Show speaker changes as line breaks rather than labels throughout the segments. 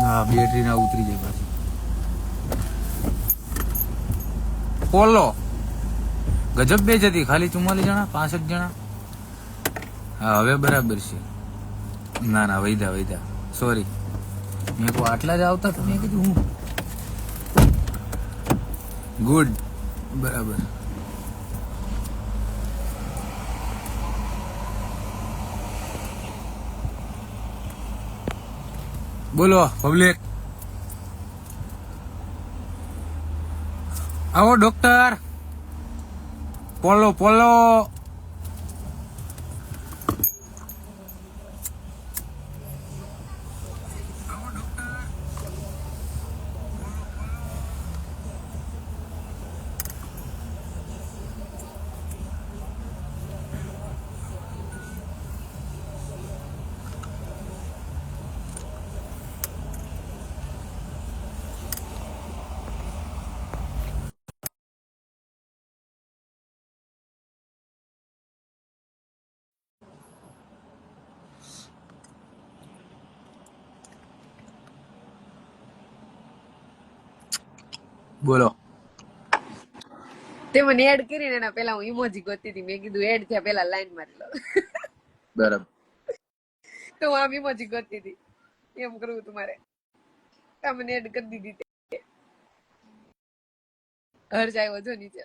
હા બેટરી ના ઉતરી જાય પાછી. પોલો ગજબ બે જ હતી, ખાલી 44 જણા 65 જણા. હા હવે બરાબર છે. ના ના વૈધા સોરી, મેં કોઈ આટલા જ આવતા તો મેં કીધું હું ગુડ બરાબર. બોલો પબ્લિક, આવો ડોક્ટર. પોલો પોલો બોલો.
તે મને એડ કરીને એના પેલા હું ઇમોજી ગોતી હતી. મેં કીધું એડ થયા પેલા લાઈન મારી લો.
બરાબર.
તો હું આમ ઇમોજી ગોતી હતી. એમ કરવું તમારે. તમને એડ કરી દીધી. હર્ષ આવ્યો જો નીચે.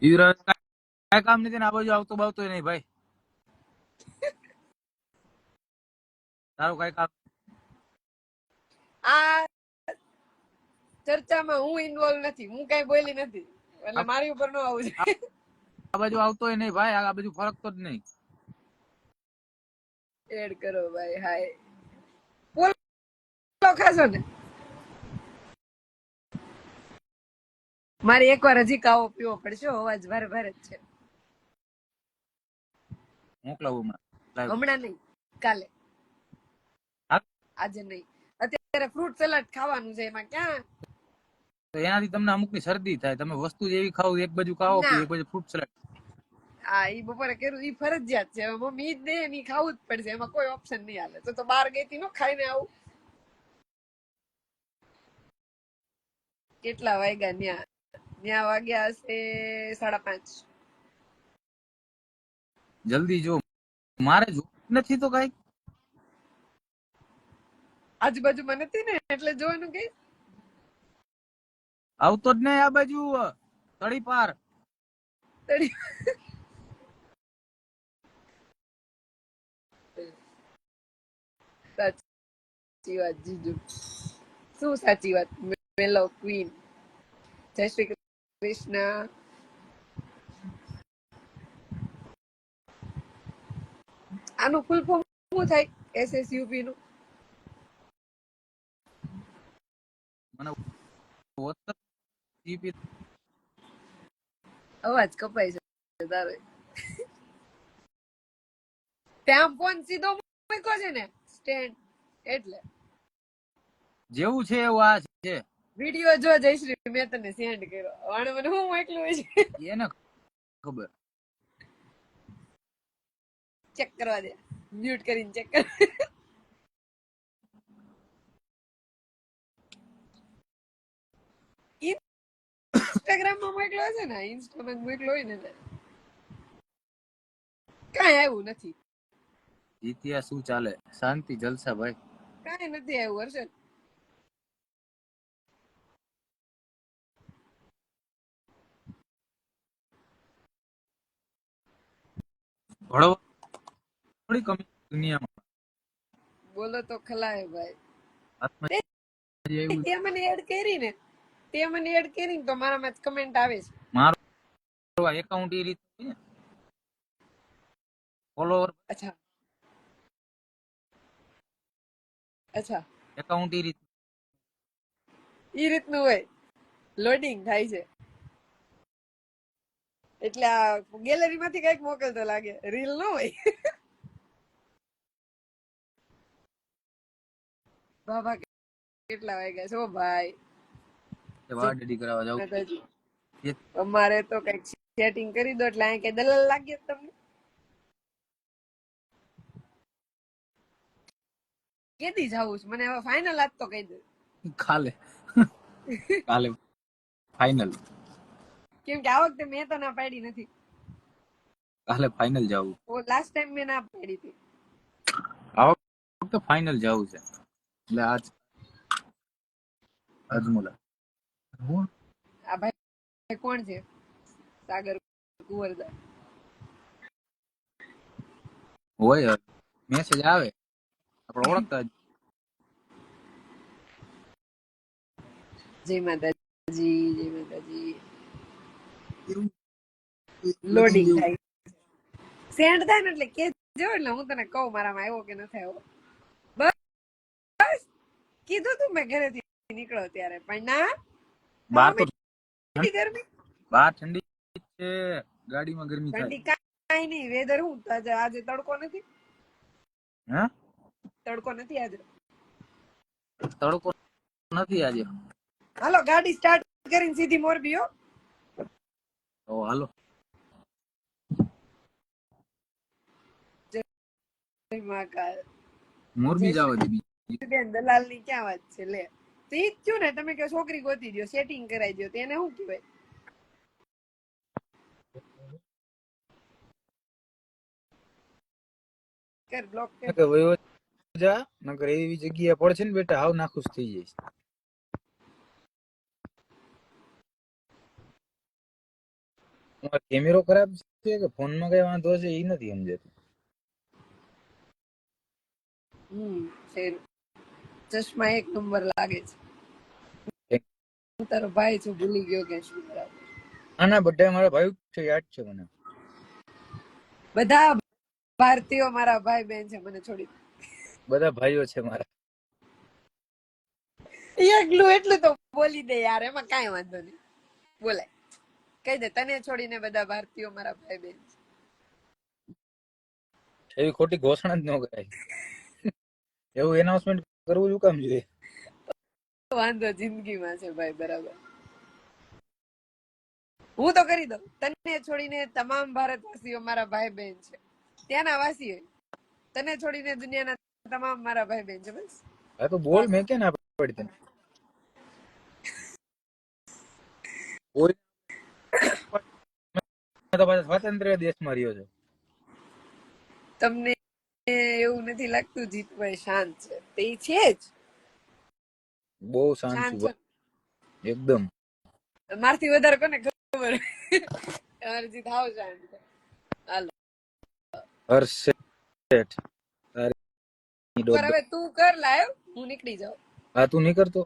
કઈ કામ નથી ને આ બાજુ આવતો બાવતો નહીં ભાઈ. તારું કઈ કામ.
આ ચર્ચામાં હું ઇન્વોલ્વ નથી. હું કઈ બોલી નથી. એટલે મારી ઉપર ન આવું જોઈએ.
આ બાજુ આવતો નહીં ભાઈ, આ બાજુ ફરકતો જ નહીં.
એડ કરો ભાઈ. હાય પોલો ખાશો ને? મારે એકવાર હજી કાવો પીવો પડશે. અવાજ ભારે ભારે જ છે.
મોકલાવું
હમણાં નહીં, કાલે. આજે નહીં. અત્યારે ફ્રૂટ સલાડ ખાવાનું છે. એમાં ક્યાં
તો એનાથી તમને અમુકની શરદી થાય. તમે વસ્તુ જેવી ખાવ, એક બાજુ ખાવો પી, એક બાજુ ફ્રૂટ સલાડ.
હા ઈ બપોરે કર્યું. ઈ ફરજિયાત છે. હવે મમ્મી ઈ જ દે ને ઈ ખાવું જ પડશે. એમાં કોઈ ઓપ્શન નહીં હાલે. તો બહાર ગઈ તી નો ખાઈને આવું. કેટલા વાગ્યા ન્યા વાગ્યા હશે 5:30.
જલ્દી જો, મારે જો નથી તો કઈ
આજુબાજુમાં નથી ને એટલે જોવાનું કે
આવતો જ નહીં આ બાજુ તળી પાર.
સાચી વાત જીજુ. શું સાચી વાત? મેલો ક્વીન. જય શ્રી કૃષ્ણ. આનું ફૂલ ફોર્મ શું થાય? SSUP નું
મને
અવાજ કપાય છે તારે. ત્યાં ફોન સીધો મૂક્યો છે ને સ્ટેન્ડ, એટલે
જેવું છે એવું આ છે.
વિડીયો જો જયશ્રી, મેં તને સેન્ડ કર્યો. અને મને હું મોકલું હોય છે
એને ખબર.
ચેક કરવા દે. મ્યુટ કરીને ચેક કર. ઇન્સ્ટાગ્રામમાં મોકલ્યો છે ને, ઇન્સ્ટામાં મોકલ્યો હોય ને કાંઈ આવ્યું નથી.
ઇતિહાસ શું ચાલે? શાંતિ જલસા ભાઈ.
કાંઈ નથી આવ્યું. હર્ષદ
ભણવા થોડી કમી દુનિયામાં.
બોલો તો ખલાય ભાઈ.
હાથમાં જે આવ્યું
તે મને એડ કરી ને તો મારામાં કમેન્ટ આવે છે.
મારો એકાઉન્ટ એ રીતે હોય ને, ફોલોવર
અચ્છા
એકાઉન્ટ એ રીતે.
ઈ રીતનું હોય. લોડિંગ થાય છે એટલે આ ગેલેરી માંથી કઈક મોકલતો લાગે. રીલ ન હોય. બાબા કેટલા વાગ્યા છો ભાઈ?
વાડ રેડી કરાવવા જાવ.
અમારે તો કઈક સેટિંગ કરી દો એટલે અહીં કઈ દલાલ લાગ્યો તમને. કેદી જાવું છે મને હવે ફાઇનલ આજ તો કહી દે.
કાલે કાલે ફાઇનલ.
કેમ કે આ વખતે મેં તો ના પાડી નથી.
કાલે ફાઇનલ જવું.
લાસ્ટ ટાઈમ મેં ના પાડી હતી.
આ વખતે ફાઇનલ જવું છે એટલે આજ અજમુલા.
આ ભાઈ કોણ છે? સાગર કુંવરદા.
હોય મેસેજ આવે આપણે ઓળખતા જ.
જય માતાજી, જય માતાજી. લોડિંગ થાય. સેન્ડ થાય ને એટલે કે જો એટલે હું તને કહું મારામાં આવ્યો કે નથી આવ્યો. બસ કીધું તું મેં ઘરેથી નીકળો ત્યારે પણ ના.
બહાર તો
ગરમી
બહાર ઠંડી છે, ગાડીમાં ગરમી થાય.
ઠંડી કાંઈ નહીં. વેધર હું આજે તડકો નથી.
હે
તડકો નથી આજે.
તડકો નથી આજે.
હાલો ગાડી સ્ટાર્ટ કરીને સીધી મોરબી હો.
તો હાલો.
જય મહાકાલ.
મોરબી જવા દે.
બેન દલાલ ની ક્યાં વાત છે લે. તો ઈ જ થયું ને તમે કે છોકરી ગોતી દો, સેટિંગ કરાવી દો, તેને શું કહેવાય? કર બ્લોક કર.
કે વયો જા નકર એવી જગ્યાએ પડશે ને બેટા હાવ નાખુશ થઈ જઈશ. કેમેરો ખરાબ છે કે ફોનમાં કઈ વાંધો છે એ નથી સમજાતું.
ચશ્મા એક નંબર લાગે છે. હું તારો ભાઈ છું, ભૂલી ગયો કે શું? બરાબર.
ના બધા મારા ભાઈ છે, યાદ છે મને.
બધા ભારતીયો મારા ભાઈ બહેન છે, મને છોડી.
બધા ભાઈઓ છે મારા.
એટલું તો બોલી દે યાર, એમાં કાંઈ વાંધો નહીં. બોલાય કહી દે તને છોડીને બધા ભારતીયો મારા ભાઈ બહેન છે.
એવી ખોટી ઘોષણા જ ન કરાય. એવું એનાઉન્સમેન્ટ કરવું શું કામ જોઈએ?
વાંધો જિંદગીમાં છે ભાઈ, બરાબર. હું તો કરી દઉં. તને છોડીને તમામ ભારતવાસીઓ મારા ભાઈ બહેન છે. ત્યાંના વાસી હોય. તને છોડીને દુનિયાના તમામ મારા ભાઈ બહેન છે. બસ
હા તો બોલ, મેં કે ના પડી તને. સ્વાતંત્ર્ય દેશમાં રહ્યો છે.
તમને એવું નથી લાગતું જીતભાઈ શાંત છે? તે છે જ.
બહુ શાંત છે એકદમ.
મારથી વધારે કોને ખબર? અરજીત હાવ શાંત છે. હાલો
હર્ષેઠ
હવે તું કર લાઈવ, હું નીકળી જાઉં.
હા તું નહીં કરતો.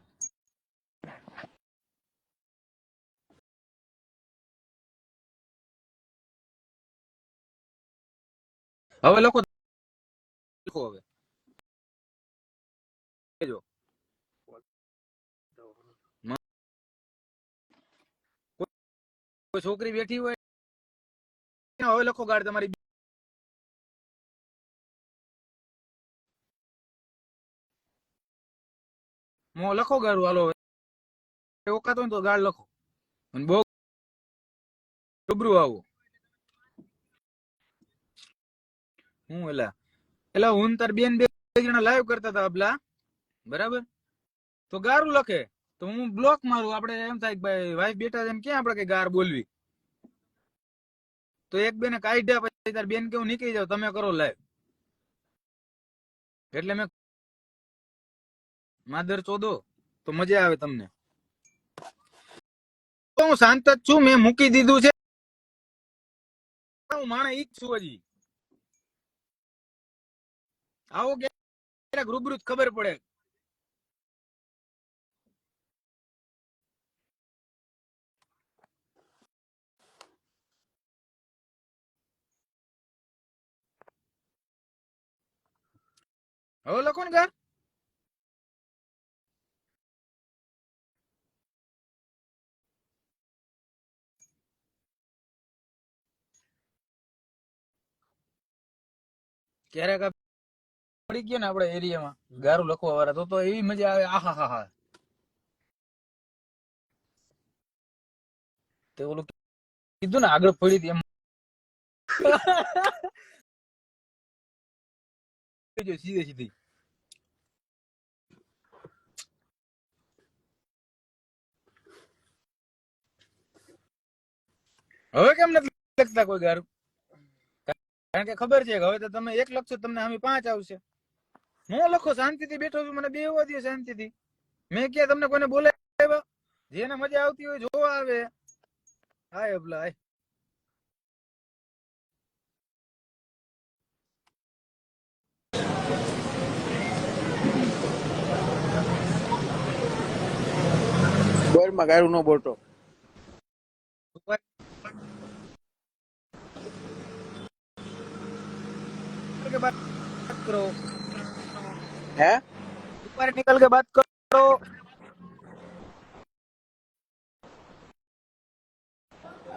હવે લખો હવે જો કોઈ છોકરી બેઠી હોય હવે લખો ગાડ તમારી. મો લખો ગાડું હાલો. ઓકાતો ને તો ગાડ લખો અને બહુ રૂબરૂ આવો. હું એલા હું તાર બેન બે જણા લાઈવ કરતા હતા અબલા, બરાબર? તો ગારું લખે તો હું બ્લોક મારું. આપણે એમ થાય કે ભાઈ વાઈફ બેટા એમ ક્યાં આપણે કઈ ગાર બોલવી? તો એક બેને કાઢ્યા પછી તાર બેન કેવું નીકળી જાવ, તમે કરો લાઈવ. એટલે મેં માદર ચોદો તો મજા આવે તમને. તો હું શાંત જ છું, મેં મૂકી દીધું છે. હું માણે ઈ જ છું હજી. આવો ક્યારેક રૂબરૂ જ ખબર પડે. હવે લખો ને ગાર. ક્યારેક પડી ગયો ને આપડે એરિયામાં ગારું લખવા વાળા તો એવી મજા આવે. આહા હા હા. તે ઓલું કીધું ને આગળ પડી હતી એમ સીધે સીધી હવે કેમ નથી લખતા કોઈ ગારું? કારણ કે ખબર છે કે હવે તો તમે એક લખશો તમને આમ 5 આવશે. હું લખો શાંતિથી બેઠો છું, મને બેહવા દે શાંતિથી. મેં ક્યાં તમને કોઈને બોલાવ્યા? જેને મજા આવતી હોય જોવા આવે. હાય અબલા હાય.
બોલમાં ગાયરું ન બોલતો.
के बात करो,
હે
ऊपर निकल के बात करो.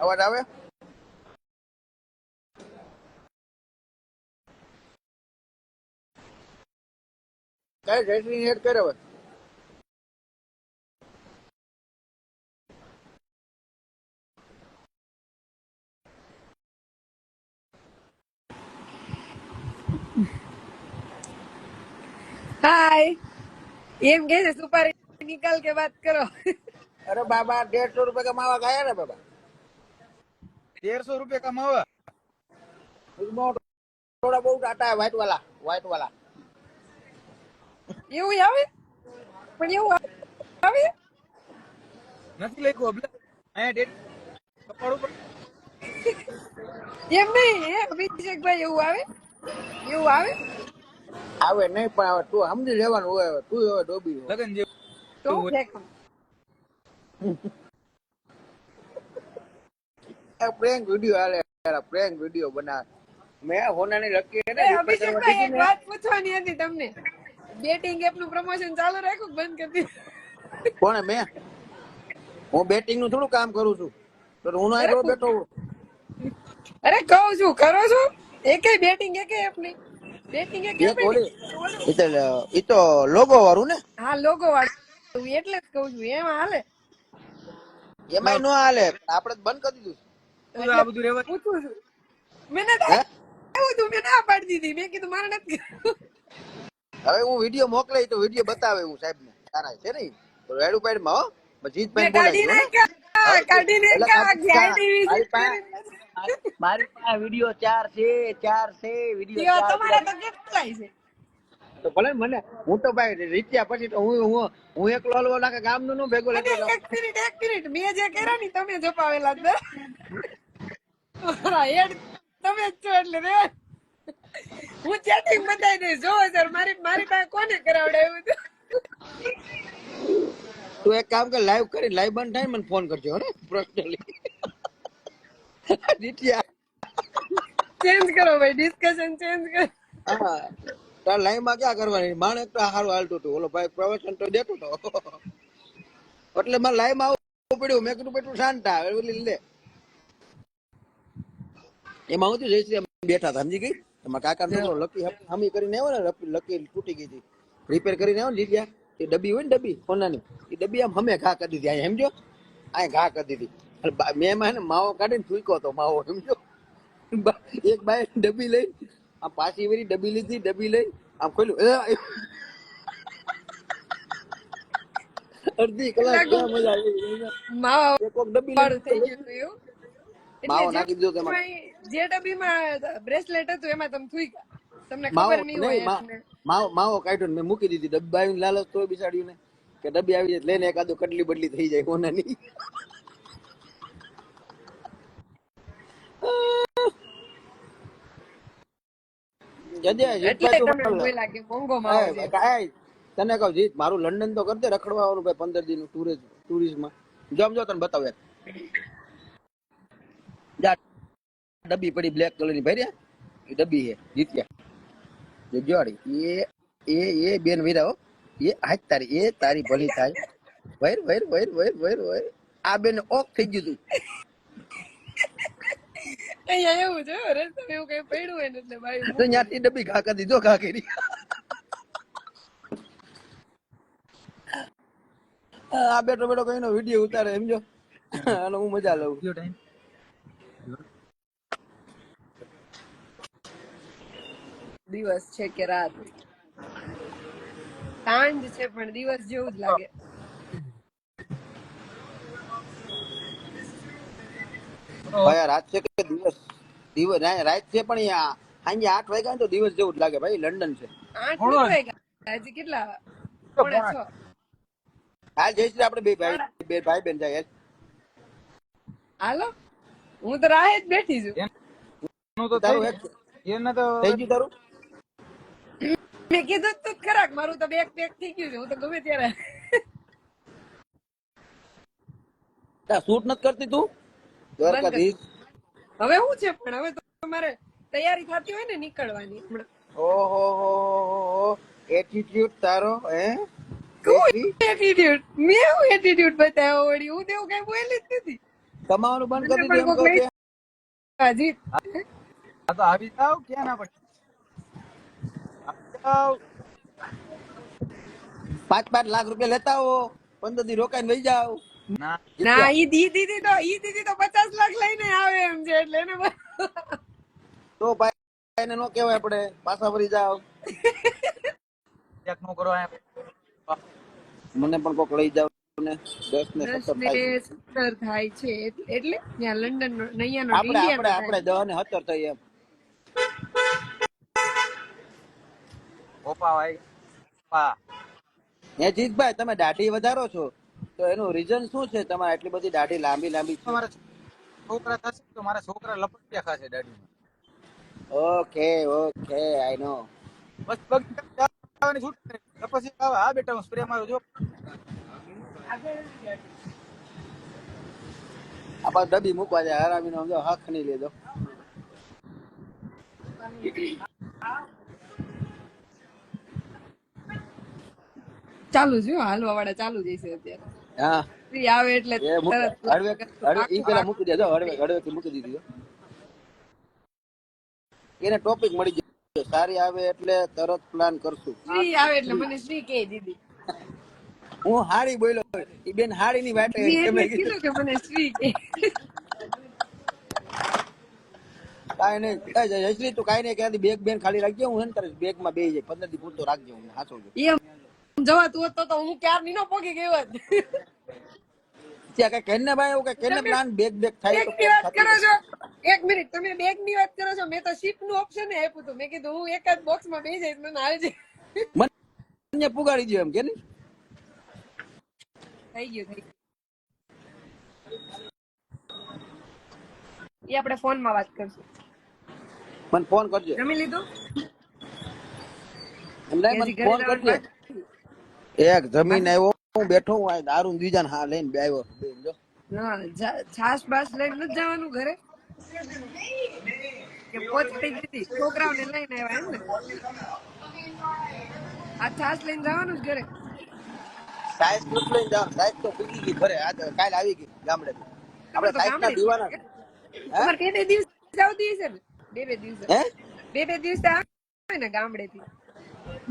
અવાજ આવે? કઈ જયશ્રી એડ કરે હવે?
હાય એમ કે છે સુપારી નિકાલ કે વાત કરો.
અરે બાબા 150 રૂપિયા કમાવા ગયા ને બાબા.
150 रुपए का मावा.
થોડા બહુ ટાટા હે વ્હાઈટ વાલા.
એવું આવે પણ એવું આવે
નથી લખ્યું અબલા. અહીંયા ડેટ કપાળ ઉપર.
એમ નહીં હે અભિષેકભાઈ, એવું આવે
આવે નહીં પણ હવે તું સમજી લેવાનું હોય. હવે તું હવે ડોબી હો.
લગન
તો
જેવું હોય.
ફેંકમ.
પ્રેન્ક વિડીયો હાલે, પ્રેન્ક વિડીયો બનાવે. મેં હોનાની લકી હે ને
એ
રિપેર કરવા
અભિષેકભાઈ
દીધી
એક
ને.
વાત પૂછવાની હતી તમને. બેટિંગ એપ નું પ્રમોશન ચાલુ રાખ્યું કે બંધ કરી દીધું?
કોણે? હું બેટિંગ નું થોડું કામ કરું છું. તો હું ના
અરે
બેઠો હું.
અરે કહું છું કરો છો એકે બેટિંગ એકે એપ નહીં. બેટિંગ એક એપ
એક
નહીં
ઓલી
ઓલું.
એ તો લોગો વાળું ને.
હા લોગો વાળું એટલે જ કહું છું એમાં હાલે.
એમાંય નો હાલે, આપણે બંધ કરી દીધું.
એટલે
આ બધું રહેવા.
પૂછું છું. મેને તો
હે
આવ્યું તું, મેં ના પાડી દીધી. મેં કીધું મારે નથી કરવું.
હવે હું વિડીયો મોકલે તો વિડીયો બતાવે હું સાહેબ ને તારા છે ને તો રેડ ઉપાડ માં હો
મેં
જીતભાઈ
કાઢી
બોલાવી હો ને.
નાખ્યા
હવે
કાઢી
એટલે
નાખ્યા ગાડી
મારી
વિઝિટ
પાસે
કરી.
મારી પાસે વિડીયો ચાર છે વિડીયો
લ્યો,
ચાર
તમારા તો કેટલાય છે?
તો ભલે ને મને હું તો ભાઈ રીત્યા પછી તો હું એકલો હલવો નાખે ગામ નું ભેગો
અને
લેતો જાઉં.
એક મિનિટ મેં જે કર્યા ની તમે જપાવેલા જ. મારા હેડ તમે જ છો એટલે રે. હું ચેટિંગ બતાવી દઈશ. જોવો સર મારી પાસે કોને કરાવડાવ્યું હતું?
તું એક કામ કર, લાઈવ કરી લાઈવ બંધ થાય મને ફોન કરજો હો ને પર્સનલી. રીત્યા
ચેન્જ કરો ભાઈ, ડિસ્કશન ચેન્જ કરો.
હા તાર લાઈવ માં ક્યાં કરવાની? માણસ તો સારું હાલતું હતું, ઓલો ભાઈ પ્રવચન તો દેતો હતો. એટલે મારે લાઈવ માં આવવું પડ્યું. મેં કીધું બેઠું શાંત લે. એમાં હું જયશ્રી બેઠા હતા સમજી ગઈ. એમાં કાકા છોકરો લકી હમી કરીને આવ્યો ને, લકી તૂટી ગઈ હતી, રિપેર કરીને આવ્યો ને લીધ્યા. એ ડબ્બી હોય ને ડબ્બી સોનાની, એ ડબ્બી આમ હમે ઘા કરી દીધી. અહીંયા સમજો અહીંયા ઘા કરી દીધી. મેં એમાં ને માવો કાઢીને ફૂંક્યો હતો માવો સમજો. એક બાય ડબ્બી લઈ આમ પાછી વેરી ડબ્બી લીધી, ડબ્બી લઈ આમ ખોલ્યું. અડધી કલાક ક્યાં મજા આવી.
માવા
એક ડબ્બી
વાળું થઈ
લઈ
ગયું હતું એવું.
માવો
એટલે
નાખી દીધો તેમાં.
જે ડબ્બીમાં બ્રેસલેટ હતું એમાં તમે થૂક્યા. તમને
માવો
ખબર નહીં
નહીં
હોય એટલે.
માવો કાઢ્યો ને મેં મૂકી દીધી. ડબ્બા આવીને લાલચ તો બિચાડ્યું ને કે ડબ્બી આવી જાય લઈને એકાદું કટલી બદલી થઈ જાય કોનાની.
એટલે તમે બોલ્યા કે મોંઘો માવો છે.
તને કહું જીત મારું લંડન તો કરતે રખડવાનું ભાઈ 15 દિન ટુરિસ્ટમાં. જો તને બતાવે ડબ્બી પડી બ્લેક કલર ની ભાઈ એ ડબ્બી છે જીત્યા જોડી એ બેન વીરા હો એ હાથ તારી એ તારી ભલી થાય. વૈર વૈર વૈર વૈર વૈર વૈર આ બેન ઓફ થઈ ગયું તું.
અહીંયા એવું છે રસ્તા એવું કઈ પડ્યું હોય ને એટલે ભાઈ
તો ત્યાંથી ડબ્બી ઘા કરી દીધો ઘા કરી. આ બેઠો બેઠો કઈ નો વિડીયો ઉતારે સમજો અને હું મજા લઉં.
દિવસ છે કે રાત? સાંજ છે પણ દિવસ જેવું જ લાગે.
ભાઈ આ રાત છે કે દિવસ? દિવસ ના, રાત છે પણ અહીંયા સાંજે 8 વાગ્યા ને તો દિવસ જેવું જ લાગે ભાઈ. લંડન છે.
8 નથી વાગ્યા હજી, કેટલા 5:45.
હાલ જઈશ આપણે બે
સાડા
ભાઈ, બે ભાઈ બેન જાય.
હાલો, હું તો રાહે જ બેઠી છું.
તારું એક થઈ ગયું તારું?
મેં કીધું તું ખરા કે મારું તો બેગ પેક થઈ ગયું છે, હું તો ગમે ત્યારે.
શૂટ નથી કરતી તું દ્વારકાધીશ?
હવે શું છે પણ હવે તો મારે તૈયારી થતી હોય ને નીકળવાની હમણાં.
ઓહો, એટીટ્યુડ તારો હે?
એટીટ્યુડ મેં હું એટીટ્યુડ બતાવ્યો વળી? હું તો એવું કઈ બોલી જ નથી.
કમાવાનું બંધ કરી
મને
દીધું
પણ
એમ
કોક
કહો કે?
હજી
હા તો આવી જાવ, ક્યાં ના પડે? આવી જાવ.
5-5 લાખ રૂપિયા લેતા હો, 15 દી રોકાઈને વહી જાવ.
ના
ના, ઈ દીદી તો 50 લાખ લઈને આવે એમ છે, એટલે એને
તો ભાઈ એને નો કહેવાય, આપણે પાછા ફરી જાવ.
ચેક નો કરો અહીંયા.
મને પણ કોક લઈ જાવ ને. 10 ને
10
17
ને
થાય.
17 થાય છે એટલે ત્યાં લંડન નો નૈયાનો
આપણે
ઇન્ડિયા
આપણે આપણે 10 ને 17 થઈ એમ.
ઓપા ભાઈ, ઓપા.
હે જીતભાઈ, તમે દાઢી વધારો છો તો એનું રીઝન શું છે? તમારે એટલી બધી દાઢી લાંબી છે?
મારા છોકરા થશે તો મારા છોકરા લપટિયા ખાશે દાઢીમાં.
ઓકે ઓકે, આઈ નો.
બસ બગીચા જવાની છૂટ ને. પછી આવે, હા બેટા હું સ્પ્રે મારું જો.
આપણે ડબ્બી મૂકવા જાય હરામીનો, સમજો હક નહીં લેજો.
ચાલુ છે, હાલવા વાળા ચાલુ જ છે અત્યારે.
હા,
ફ્રી આવે એટલે
એ હળવે ઈ પેલા મૂકી દેજો. હળવેથી મૂકી દીધી. એને ટોપિક મળી ગયો, સારી આવે એટલે તરત પ્લાન કરશું.
ફ્રી આવે એટલે મને શ્રી કહી દીધી.
હું હારી બોલ્યો, ઈ બેન હારી ની વાટે
શ્રી એટલે કીધું કે મને શ્રી કહે.
કાઈ નહીં. જયશ્રી તું કાઈ નહીં, ક્યાંથી બેગ બેન ખાલી રાખજે. હું છે ને તારે બેગમાં બે જાય 15 દી પૂરતો રાખજો. હું હાચવજો.
એમ જવાતું હોત તો હું ક્યારની નો પોગી ગઈ હોત.
ત્યાં કઈ કેને ભાઈ, એવું કઈ કેને પ્લાન બેગ થાય તો
બેગની વાત કરો છો? એક મિનિટ, તમે બેગ ની વાત કરો છો? મેં તો શિપ નું ઓપ્શન આપ્યું હતું. મેં કીધું હું એક જ બોક્સ માં બેસી જઈશ, મને હાલજે.
મને પુગાડી દો એમ કે ને.
થઈ ગયું. એ આપણે ફોન માં વાત કરશું.
મને ફોન કરજો.
જમી લીધું?
મને ફોન કરજો. એક જમીન આવ્યો, હું બેઠો, હું આ દારૂ બીજા હા લઈને બે આવ્યો.
ના, છાસ બાસ લઈને નથી જવાનું ઘરે? કે પહોંચાડી દીધી છોકરાઓને લઈને આવ્યા એમ ને? આ છાસ લઈને જવાનું જ ઘરે?
સાઈઝ નું લઈને જાવ. સાઈઝ તો પૂગી ગઈ ઘરે, આ કાલ આવી ગઈ ગામડે. આપણે સાઈઝ ના દીવાના છે.
તમારે બે દિવસ આવતી હશે ને? બે દિવસ
હે?
બે દિવસ આવે ને ગામડે થી?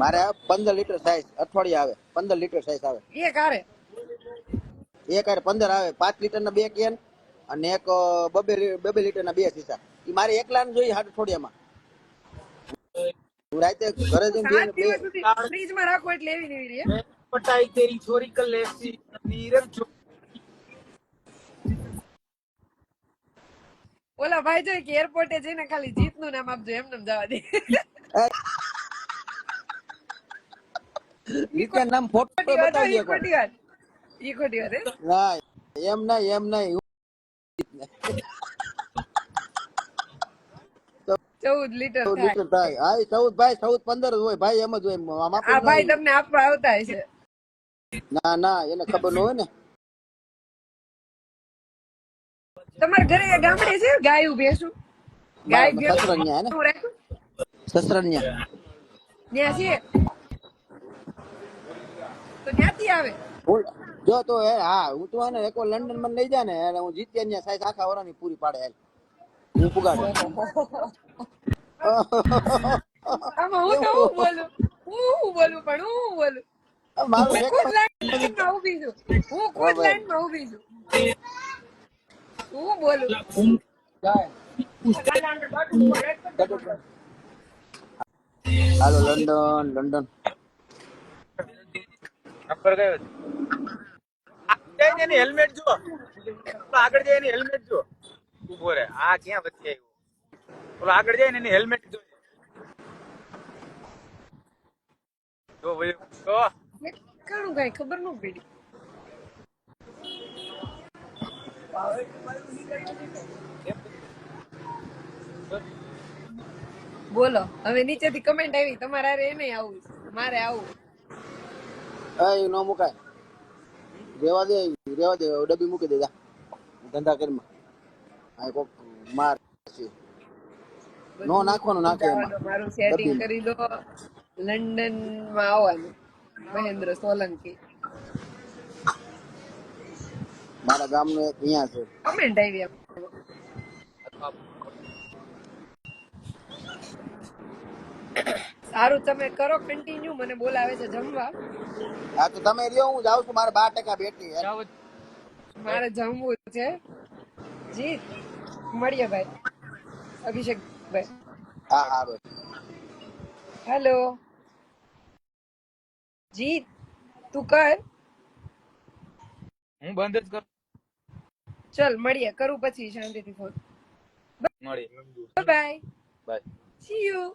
મારે 15 લીટર સાઈઝ અઠવાડિયે આવે. 15 લીટર સાઈઝ આવે
એક હારે?
એક હારે 15 આવે. 5 લીટર ના 2 કેન અને એક 2 લીટર ના 2 સીસા. ઈ મારે એકલા ને જોઈએ અઠવાડિયામાં. હું રાતે ઘરે જઈને
7 દિવસ સુધી ફ્રીજમાં રાખો એટલે એવી ને એવી રહે.
પટાઈ તેરી ચોરી કર લેસી નીરવ જો.
ઓલા ભાઈ જોઈ કે એરપોર્ટે જઈને ખાલી જીત નું નામ આપજો, એમને જવા દે.
નીચે નામ ફોટો બતાવી દે.
ખોટી વાત
ના એમ નહીં
14 લીટર
14 લીટર થાય. હા 14 ભાઈ 14 15 જ હોય ભાઈ, એમ જ હોય.
આ ભાઈ તમને આપવા આવતા હશે.
ના એને ખબર ન હોય ને.
તમારા ઘરે ગામડે છે ગાયું ભેંસું? ગાય
સસરન્યા
ભેંસું રાખ્યું?
સસરન્યા
ત્યાં છે તો ક્યાંથી આવે?
જો તો હા, હું તો એને એક લંડન માં લઈ જા ને, એટલે હું જીત્યા ત્યાં સાઈઝ આખા વરાની પૂરી પાડે. હું પુગાડે.
આમાં હું તો હું બોલું પણ હું બોલું.
મારું
હું ખુદ લાઈનમાં ઊભી છું. હું બોલું.
હાલો લંડન
નંબર કયો છે? આગળ જઈને હેલ્મેટ જો. આગળ જઈને હેલ્મેટ જો. ઉભો રે, આ ક્યાં વચ્ચે આવ્યો? ઓલો આગળ જાય ને એની હેલ્મેટ જો ભાઈ તો
કાણું કઈ ખબર ન પડી. બોલો હવે નીચેથી કમેન્ટ આવી તમારે હારે એને આવું છે, મારે આવું.
એ નો મુકાય, રેવા દે ડબ્બી મૂકી દે જા ધંધા કરીમાં. આ કોક માર છે નો
બધું
નાખવાનું, નાખે એમાં
જવાનું, મારું સેટિંગ
ડબ્બીમાં.
કરી દો. લંડન માં આવવાનું, મહેન્દ્ર સોલંકી.
મારા ગામનું એક અહીંયા છે.
કમેન્ટ આવી એમ. સારું તમે કરો કન્ટિન્યુ, મને બોલાવે છે જમવા.
હા તો તમે રહ્યો, હું જાઉં છું, મારે 12% બેટરી છે.
મારે જમવું છે. જીત મળીએ ભાઈ, અભિષેક ભાઈ.
હા હા ભાઈ.
હેલો જીત, તું કર.
હું બંધ જ કર.
ચલ મળીએ, કરું પછી શાંતિથી ફોન.
મળી
બાય,
બાય.
C you.